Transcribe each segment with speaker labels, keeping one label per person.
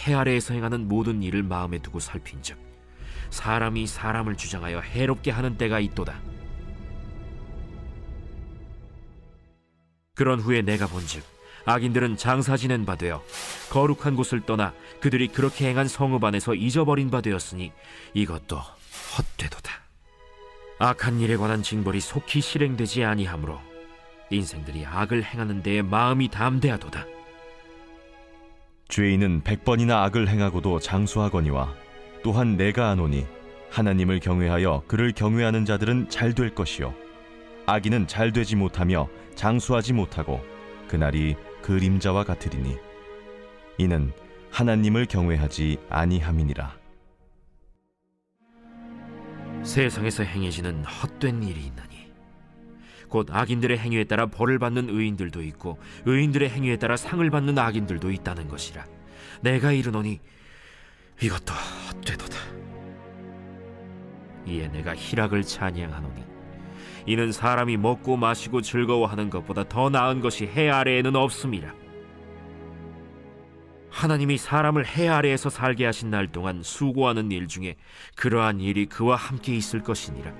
Speaker 1: 해 아래에서 행하는 모든 일을 마음에 두고 살핀즉 사람이 사람을 주장하여 해롭게 하는 때가 있도다. 그런 후에 내가 본즉 악인들은 장사 지낸 바 되어 거룩한 곳을 떠나 그들이 그렇게 행한 성읍 안에서 잊어버린 바 되었으니 이것도 헛되도다. 악한 일에 관한 징벌이 속히 실행되지 아니하므로 인생들이 악을 행하는 데에 마음이 담대하도다.
Speaker 2: 죄인은 100번이나 악을 행하고도 장수하거니와 또한 내가 아노니 하나님을 경외하여 그를 경외하는 자들은 잘 될 것이요 악인은 잘 되지 못하며 장수하지 못하고 그날이 그림자와 같으리니 이는 하나님을 경외하지 아니함이니라.
Speaker 1: 세상에서 행해지는 헛된 일이 있나니 곧 악인들의 행위에 따라 벌을 받는 의인들도 있고 의인들의 행위에 따라 상을 받는 악인들도 있다는 것이라. 내가 이르노니 이것도 헛되도다. 이에 내가 희락을 찬양하노니 이는 사람이 먹고 마시고 즐거워하는 것보다 더 나은 것이 해 아래에는 없음이라. 하나님이 사람을 해 아래에서 살게 하신 날 동안 수고하는 일 중에 그러한 일이 그와 함께 있을 것이니라.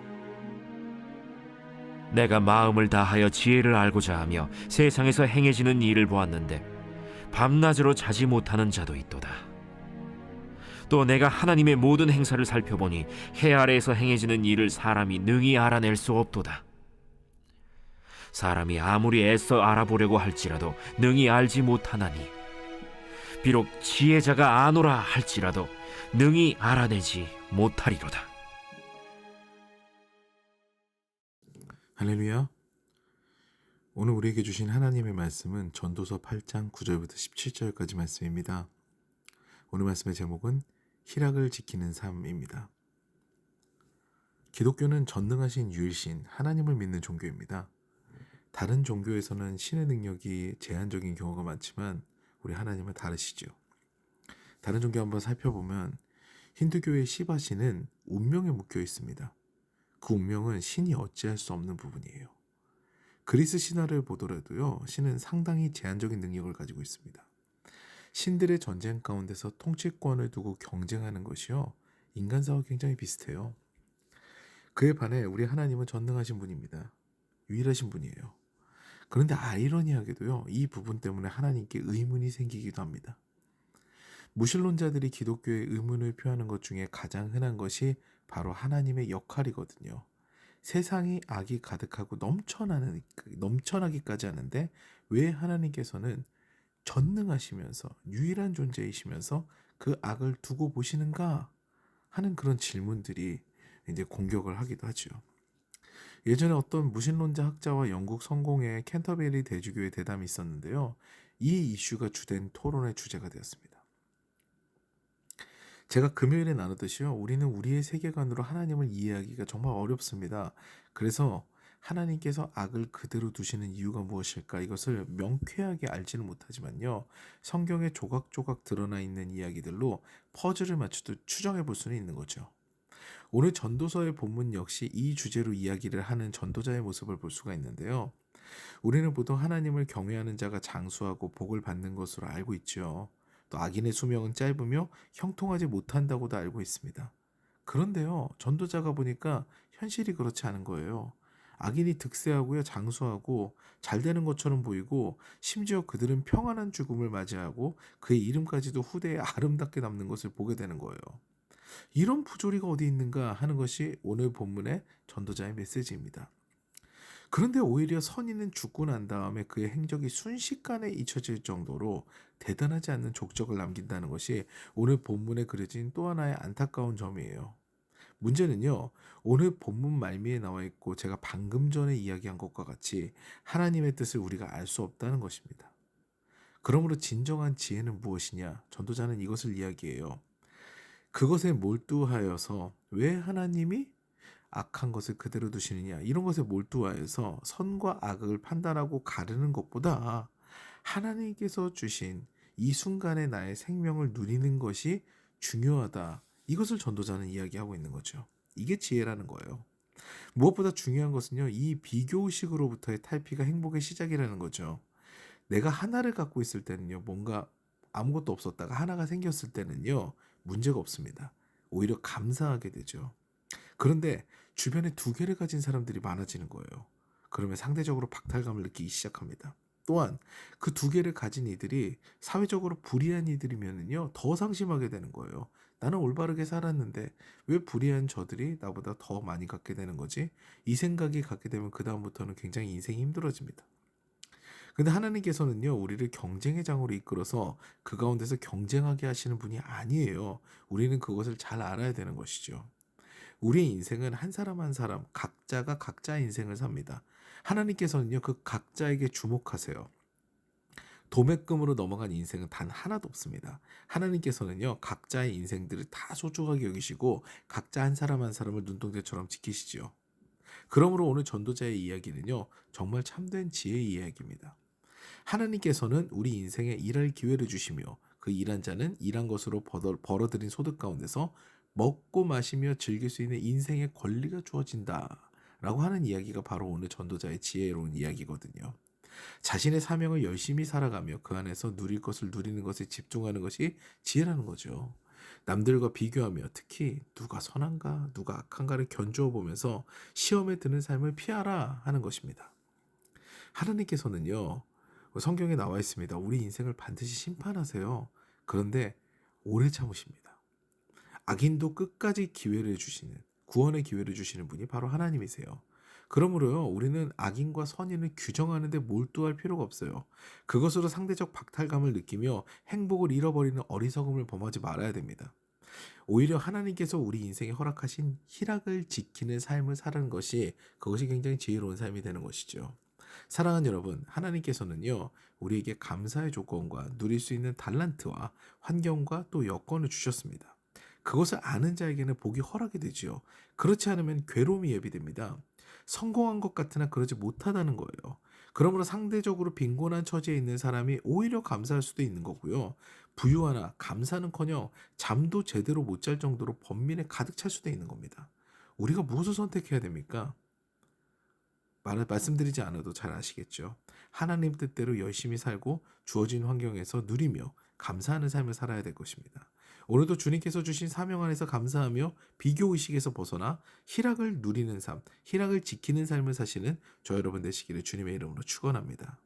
Speaker 1: 내가 마음을 다하여 지혜를 알고자 하며 세상에서 행해지는 일을 보았는데 밤낮으로 자지 못하는 자도 있도다. 또 내가 하나님의 모든 행사를 살펴보니 해 아래에서 행해지는 일을 사람이 능히 알아낼 수 없도다. 사람이 아무리 애써 알아보려고 할지라도 능히 알지 못하나니 비록 지혜자가 아노라 할지라도 능히 알아내지 못하리로다.
Speaker 3: 할렐루야. 오늘 우리에게 주신 하나님의 말씀은 전도서 8장 9절부터 17절까지 말씀입니다. 오늘 말씀의 제목은 희락을 지키는 삶입니다. 기독교는 전능하신 유일신 하나님을 믿는 종교입니다. 다른 종교에서는 신의 능력이 제한적인 경우가 많지만 우리 하나님은 다르시죠. 다른 종교 한번 살펴보면 힌두교의 시바신은 운명에 묶여 있습니다. 그 운명은 신이 어찌할 수 없는 부분이에요. 그리스 신화를 보더라도요, 신은 상당히 제한적인 능력을 가지고 있습니다. 신들의 전쟁 가운데서 통치권을 두고 경쟁하는 것이요, 인간사와 굉장히 비슷해요. 그에 반해 우리 하나님은 전능하신 분입니다. 유일하신 분이에요. 그런데 아이러니하게도요, 이 부분 때문에 하나님께 의문이 생기기도 합니다. 무신론자들이 기독교의 의문을 표하는 것 중에 가장 흔한 것이 바로 하나님의 역할이거든요. 세상이 악이 가득하고 넘쳐나기까지 하는데 왜 하나님께서는 전능하시면서 유일한 존재이시면서 그 악을 두고 보시는가 하는 그런 질문들이 이제 공격을 하기도 하죠. 예전에 어떤 무신론자 학자와 영국 성공의 캔터베리 대주교의 대담이 있었는데요. 이 이슈가 주된 토론의 주제가 되었습니다. 제가 금요일에 나누듯이요, 우리는 우리의 세계관으로 하나님을 이해하기가 정말 어렵습니다. 그래서 하나님께서 악을 그대로 두시는 이유가 무엇일까, 이것을 명쾌하게 알지는 못하지만요, 성경에 조각조각 드러나 있는 이야기들로 퍼즐을 맞추듯 추정해 볼 수는 있는 거죠. 오늘 전도서의 본문 역시 이 주제로 이야기를 하는 전도자의 모습을 볼 수가 있는데요. 우리는 보통 하나님을 경외하는 자가 장수하고 복을 받는 것으로 알고 있죠. 또 악인의 수명은 짧으며 형통하지 못한다고도 알고 있습니다. 그런데요, 전도자가 보니까 현실이 그렇지 않은 거예요. 악인이 득세하고요, 장수하고 잘 되는 것처럼 보이고 심지어 그들은 평안한 죽음을 맞이하고 그의 이름까지도 후대에 아름답게 남는 것을 보게 되는 거예요. 이런 부조리가 어디 있는가 하는 것이 오늘 본문의 전도자의 메시지입니다. 그런데 오히려 선인은 죽고 난 다음에 그의 행적이 순식간에 잊혀질 정도로 대단하지 않는 족적을 남긴다는 것이 오늘 본문에 그려진 또 하나의 안타까운 점이에요. 문제는요, 오늘 본문 말미에 나와 있고 제가 방금 전에 이야기한 것과 같이 하나님의 뜻을 우리가 알 수 없다는 것입니다. 그러므로 진정한 지혜는 무엇이냐? 전도자는 이것을 이야기해요. 그것에 몰두하여서 왜 하나님이 악한 것을 그대로 두시느냐, 이런 것에 몰두하여서 선과 악을 판단하고 가르는 것보다 하나님께서 주신 이 순간의 나의 생명을 누리는 것이 중요하다, 이것을 전도자는 이야기하고 있는 거죠. 이게 지혜라는 거예요. 무엇보다 중요한 것은요, 이 비교의식으로부터의 탈피가 행복의 시작이라는 거죠. 내가 하나를 갖고 있을 때는요, 뭔가 아무것도 없었다가 하나가 생겼을 때는요, 문제가 없습니다. 오히려 감사하게 되죠. 그런데 주변에 두 개를 가진 사람들이 많아지는 거예요. 그러면 상대적으로 박탈감을 느끼기 시작합니다. 또한 그 두 개를 가진 이들이 사회적으로 불의한 이들이면은요, 더 상심하게 되는 거예요. 나는 올바르게 살았는데 왜 불의한 저들이 나보다 더 많이 갖게 되는 거지? 이 생각이 갖게 되면 그다음부터는 굉장히 인생이 힘들어집니다. 근데 하나님께서는요, 우리를 경쟁의 장으로 이끌어서 그 가운데서 경쟁하게 하시는 분이 아니에요. 우리는 그것을 잘 알아야 되는 것이죠. 우리의 인생은 한 사람 한 사람 각자가 각자의 인생을 삽니다. 하나님께서는요, 그 각자에게 주목하세요. 도매금으로 넘어간 인생은 단 하나도 없습니다. 하나님께서는요, 각자의 인생들을 다 소중하게 여기시고 각자 한 사람 한 사람을 눈동자처럼 지키시지요. 그러므로 오늘 전도자의 이야기는요, 정말 참된 지혜의 이야기입니다. 하나님께서는 우리 인생에 일할 기회를 주시며 그 일한 자는 일한 것으로 벌어들인 소득 가운데서 먹고 마시며 즐길 수 있는 인생의 권리가 주어진다 라고 하는 이야기가 바로 오늘 전도자의 지혜로운 이야기거든요. 자신의 사명을 열심히 살아가며 그 안에서 누릴 것을 누리는 것에 집중하는 것이 지혜라는 거죠. 남들과 비교하며 특히 누가 선한가 누가 악한가를 견주어 보면서 시험에 드는 삶을 피하라 하는 것입니다. 하나님께서는요, 성경에 나와 있습니다. 우리 인생을 반드시 심판하세요. 그런데 오래 참으십니다. 악인도 끝까지 기회를 주시는, 구원의 기회를 주시는 분이 바로 하나님이세요. 그러므로요, 우리는 악인과 선인을 규정하는데 몰두할 필요가 없어요. 그것으로 상대적 박탈감을 느끼며 행복을 잃어버리는 어리석음을 범하지 말아야 됩니다. 오히려 하나님께서 우리 인생에 허락하신 희락을 지키는 삶을 사는 것이, 그것이 굉장히 지혜로운 삶이 되는 것이죠. 사랑하는 여러분, 하나님께서는요, 우리에게 감사의 조건과 누릴 수 있는 달란트와 환경과 또 여건을 주셨습니다. 그것을 아는 자에게는 복이 허락이 되지요. 그렇지 않으면 괴로움이 예비됩니다. 성공한 것 같으나 그러지 못하다는 거예요. 그러므로 상대적으로 빈곤한 처지에 있는 사람이 오히려 감사할 수도 있는 거고요. 부유하나 감사는커녕 잠도 제대로 못 잘 정도로 번민에 가득 찰 수도 있는 겁니다. 우리가 무엇을 선택해야 됩니까? 말씀드리지 않아도 잘 아시겠죠. 하나님 뜻대로 열심히 살고 주어진 환경에서 누리며 감사하는 삶을 살아야 될 것입니다. 오늘도 주님께서 주신 사명 안에서 감사하며 비교의식에서 벗어나 희락을 누리는 삶, 희락을 지키는 삶을 사시는 저 여러분 되시기를 주님의 이름으로 축원합니다.